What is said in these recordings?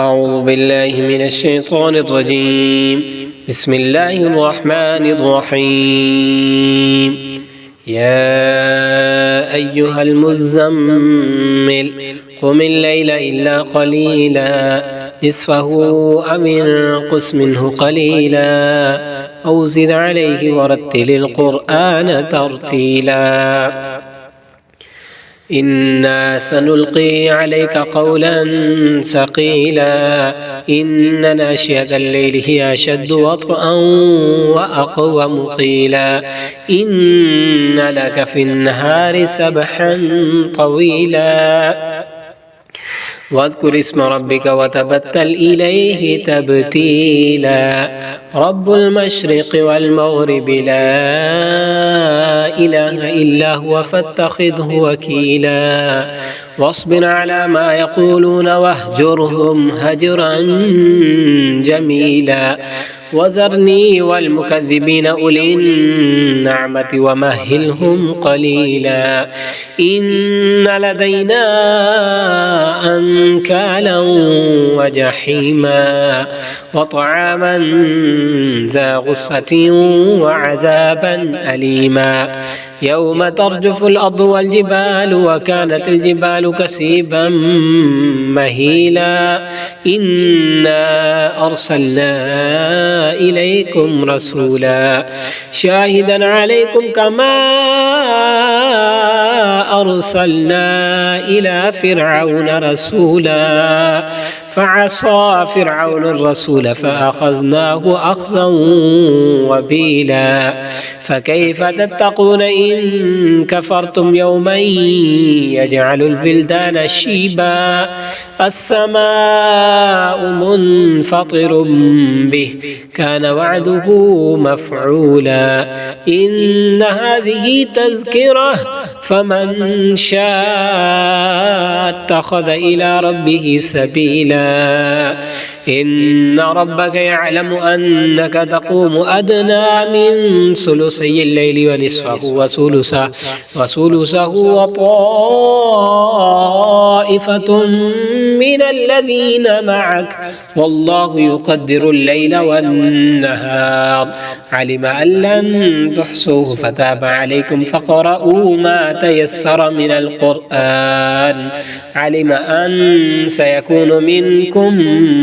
أعوذ بالله من الشيطان الرجيم. بسم الله الرحمن الرحيم. يا أيها المزمل قم الليل إلا قليلا نصفه أو انقص منه قليلا أو زد عليه ورتل القرآن ترتيلا. إنا سنلقي عليك قولا ثقيلا إن ناشئة الليل هي أشد وطئا وأقوم قيلا إن لك في النهار سبحا طويلا واذكر اسم ربك وتبتل إليه تبتيلا. رب المشرق والمغرب لا إله إلا هو فاتخذه وكيلا واصبر على ما يقولون واهجرهم هجرا جميلا وذرني والمكذبين أولي النعمة ومهلهم قليلا إن لدينا أنكالا وجحيما وطعاما ذا غصة وعذابا أليما يوم ترجف الأرض والجبال وكانت الجبال كثيبا مهيلا إنا أرسلنا إليكم رسولا شاهدا عليكم كما أرسلنا إلى فرعون رسولا فعصى فرعون الرسول فأخذناه أخذا وبيلا فكيف تتقون إن كفرتم يوما يجعل البلدان شيبا السماء منفطر به كان وعده مفعولا إن هذه تذكرة فمن شاء اتخذ إلى ربه سبيلا إن ربك يعلم أنك تقوم أدنى من ثلثي الليل ونصفه وثلثه وطائفة من الذين معك والله يقدر الليل والنهار علم أن لن تحصوه فتاب عليكم فقرؤوا ما تيسر من القرآن علم أن سيكون منكم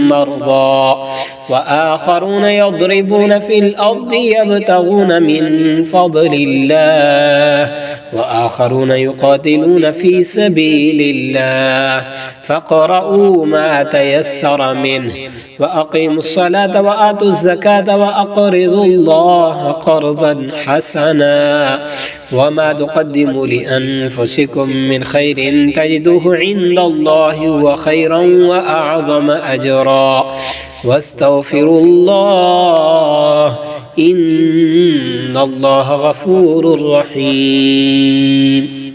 مرضى وآخرون يضربون في الأرض يبتغون من فضل الله وآخرون يقاتلون في سبيل الله فاقرؤوا ما تيسر منه وأقيموا الصلاة وآتوا الزكاة وأقرضوا الله قرضا حسنا وما تقدموا لأنفسكم من خير تجدوه عند الله هو خيرا وأعظم أجرا واستغفروا الله إن الله غفور رحيم.